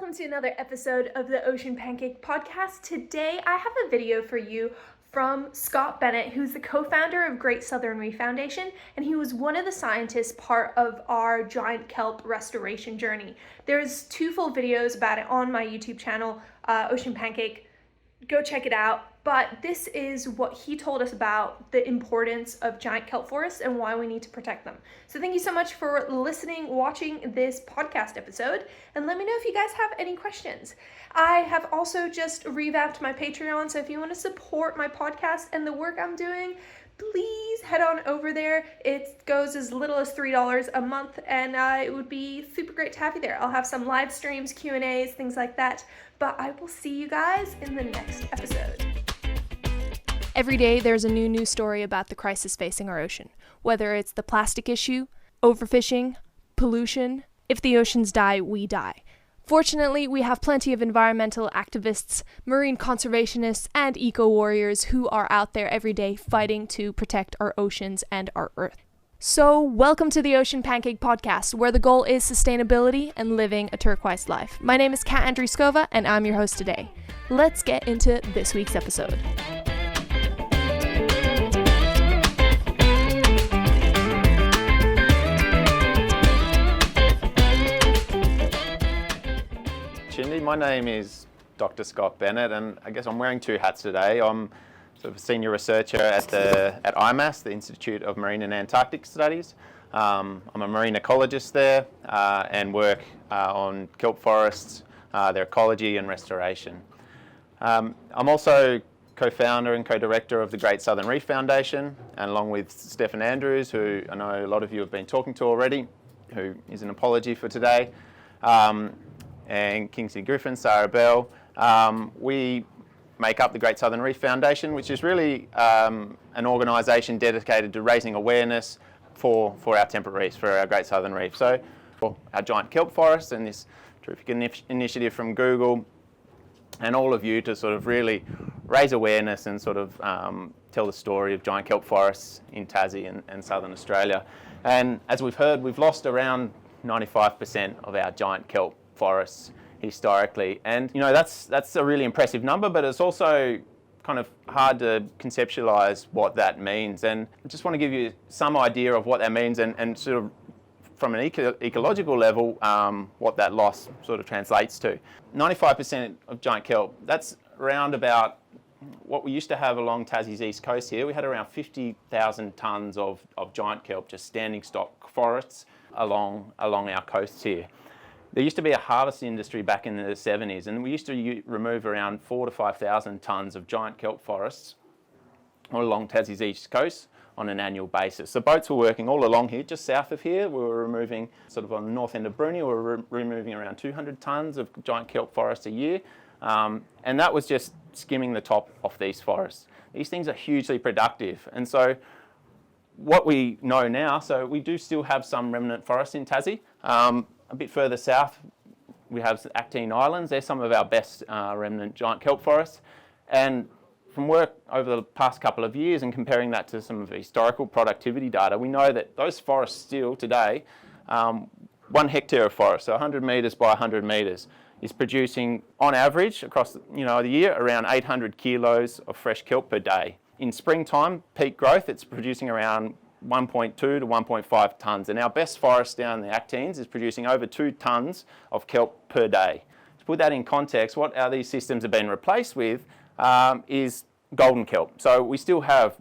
welcome to another episode of the Ocean Pancake Podcast. Today I have a video for you from Scott Bennett, who's the co-founder of Great Southern Reef Foundation, and he was one of the scientists part of our giant kelp restoration journey. There's 2 full videos about it on my YouTube channel, Ocean Pancake. Go check it out. But this is what he told us about the importance of giant kelp forests and why we need to protect them. So thank you so much for listening, watching this podcast episode, and let me know if you guys have any questions. I have also just revamped my Patreon, so if you want to support my podcast and the work I'm doing, please head on over there. It goes as little as $3 a month, and it would be super great to have you there. I'll have some live streams, Q&As, things like that, but I will see you guys in the next episode. Every day there's a new news story about the crisis facing our ocean, whether it's the plastic issue, overfishing, pollution. If the oceans die, we die. Fortunately, we have plenty of environmental activists, marine conservationists, and eco-warriors who are out there every day fighting to protect our oceans and our Earth. So, welcome to the Ocean Pancake Podcast, where the goal is sustainability and living a turquoise life. My name is Kat Andriskova, and I'm your host today. Let's get into this week's episode. My name is Dr Scott Bennett, and I guess I'm wearing 2 hats today. I'm sort of a senior researcher at IMAS, the Institute of Marine and Antarctic Studies. I'm a marine ecologist there and work on kelp forests, their ecology and restoration. I'm also co-founder and co-director of the Great Southern Reef Foundation, and along with Stephen Andrews, who I know a lot of you have been talking to already, who is an apology for today. And Kingsley Griffin, Sarah Bell. We make up the Great Southern Reef Foundation, which is really an organisation dedicated to raising awareness for our temperate reefs, for our Great Southern Reef. So for our giant kelp forests and this terrific initiative from Google and all of you to sort of really raise awareness and sort of tell the story of giant kelp forests in Tassie and Southern Australia. And as we've heard, we've lost around 95% of our giant kelp forests historically, and you know that's a really impressive number, but it's also kind of hard to conceptualize what that means. And I just want to give you some idea of what that means and sort of from an ecological level what that loss sort of translates to. 95% of giant kelp, that's around about what we used to have along Tassie's east coast here. We had around 50,000 tonnes of giant kelp, just standing stock forests along our coasts here. There used to be a harvest industry back in the 70s, and we used to remove around 4,000 to 5,000 tonnes of giant kelp forests all along Tassie's east coast on an annual basis. So boats were working all along here, just south of here. We were removing, sort of on the north end of Bruny, we were removing around 200 tonnes of giant kelp forests a year, and that was just skimming the top off these forests. These things are hugely productive, and so what we know now, so we do still have some remnant forests in Tassie. A bit further south, we have Actine Islands. They're some of our best remnant giant kelp forests. And from work over the past couple of years and comparing that to some of the historical productivity data, we know that those forests still today, 1 hectare of forest, so 100 metres by 100 metres, is producing on average across the year around 800 kilos of fresh kelp per day. In springtime, peak growth, it's producing around 1.2 to 1.5 tonnes, and our best forest down in the Actines is producing over 2 tonnes of kelp per day. To put that in context, what these systems have been replaced with is golden kelp. So we still have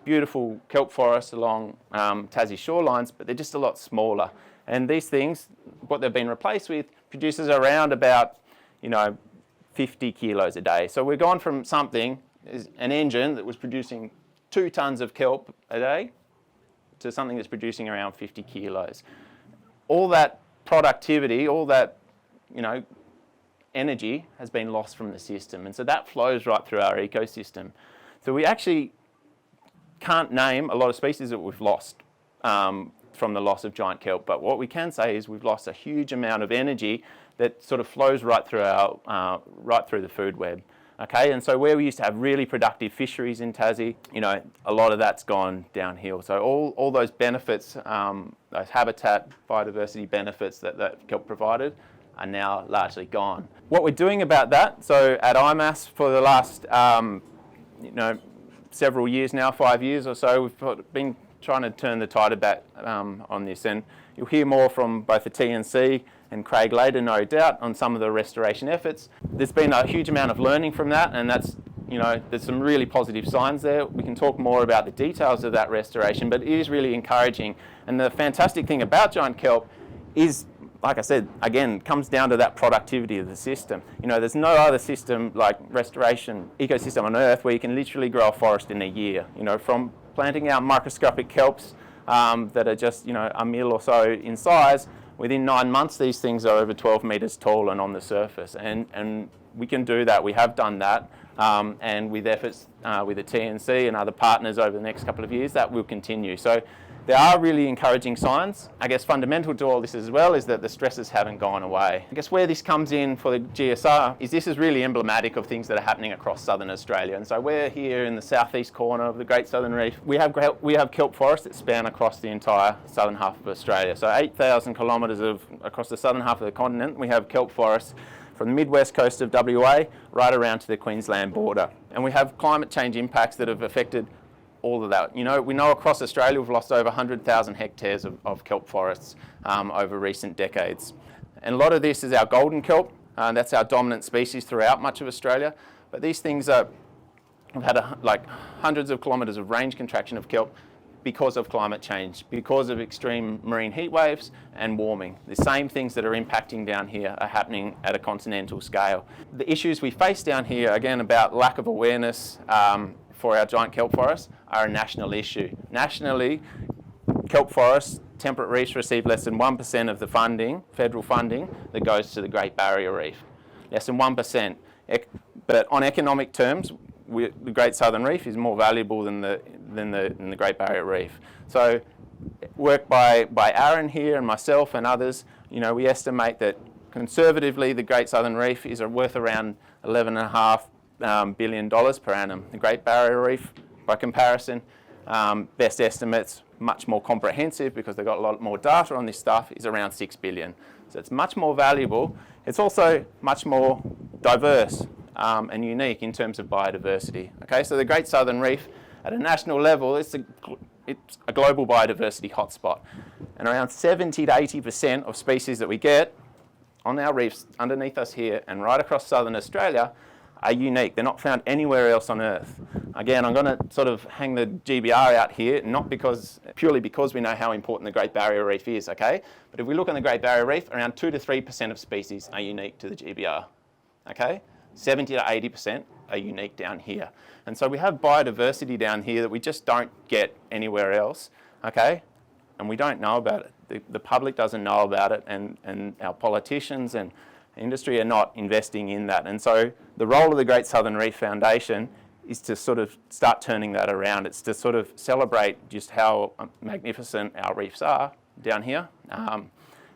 beautiful kelp forests along Tassie shorelines, but they're just a lot smaller. And these things, what they've been replaced with, produces around about 50 kilos a day. So we've gone from something, an engine that was producing 2 tonnes of kelp a day, to something that's producing around 50 kilos. All that productivity, all that, energy has been lost from the system. And so that flows right through our ecosystem. So we actually can't name a lot of species that we've lost from the loss of giant kelp. But what we can say is we've lost a huge amount of energy that sort of flows right through right through the food web. Okay, and so where we used to have really productive fisheries in Tassie, a lot of that's gone downhill. So all those benefits, those habitat, biodiversity benefits that kelp provided, are now largely gone. What we're doing about that, so at IMAS for the last several years now, 5 years or so, we've been trying to turn the tide back on this, and you'll hear more from both the TNC and Craig later, no doubt, on some of the restoration efforts. There's been a huge amount of learning from that, and that's, there's some really positive signs there. We can talk more about the details of that restoration, but it is really encouraging. And the fantastic thing about giant kelp is, like I said, again, comes down to that productivity of the system. There's no other system like restoration ecosystem on Earth where you can literally grow a forest in a year. From planting out microscopic kelps that are just, a mil or so in size, within 9 months these things are over 12 metres tall and on the surface. And we can do that. We have done that. And with efforts with the TNC and other partners over the next couple of years, that will continue. So there are really encouraging signs. I guess fundamental to all this as well is that the stresses haven't gone away. I guess where this comes in for the GSR is this is really emblematic of things that are happening across southern Australia. And so we're here in the southeast corner of the Great Southern Reef. We have kelp forests that span across the entire southern half of Australia. So 8,000 kilometres across the southern half of the continent, we have kelp forests from the mid-west coast of WA right around to the Queensland border. And we have climate change impacts that have affected all of that. We know across Australia we've lost over 100,000 hectares of kelp forests over recent decades. And a lot of this is our golden kelp. That's our dominant species throughout much of Australia. But these things have had hundreds of kilometres of range contraction of kelp because of climate change, because of extreme marine heat waves and warming. The same things that are impacting down here are happening at a continental scale. The issues we face down here, again, about lack of awareness for our giant kelp forests are a national issue. Nationally, kelp forests, temperate reefs receive less than 1% of the funding, federal funding, that goes to the Great Barrier Reef. Less than 1%. But on economic terms, the Great Southern Reef is more valuable than the Great Barrier Reef. So work by Aaron here and myself and others, we estimate that conservatively the Great Southern Reef is worth around $11.5 billion per annum. The Great Barrier Reef, by comparison, best estimates, much more comprehensive because they've got a lot more data on this stuff, is around $6 billion. So it's much more valuable. It's also much more diverse and unique in terms of biodiversity. Okay, so the Great Southern Reef at a national level, it's a global biodiversity hotspot. And around 70 to 80% of species that we get on our reefs underneath us here and right across southern Australia are unique. They're not found anywhere else on Earth. Again, I'm going to sort of hang the GBR out here, not purely because we know how important the Great Barrier Reef is, okay? But if we look on the Great Barrier Reef, around 2 to 3% of species are unique to the GBR, okay? 70 to 80% are unique down here. And so we have biodiversity down here that we just don't get anywhere else, okay? And we don't know about it. The public doesn't know about it, and our politicians and industry are not investing in that. And so the role of the Great Southern Reef Foundation is to sort of start turning that around. It's to sort of celebrate just how magnificent our reefs are down here,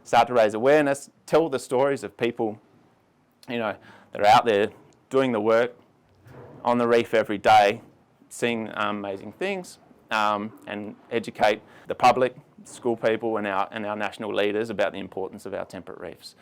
start to raise awareness, tell the stories of people, that are out there doing the work on the reef every day, seeing amazing things, and educate the public, school people and our national leaders about the importance of our temperate reefs.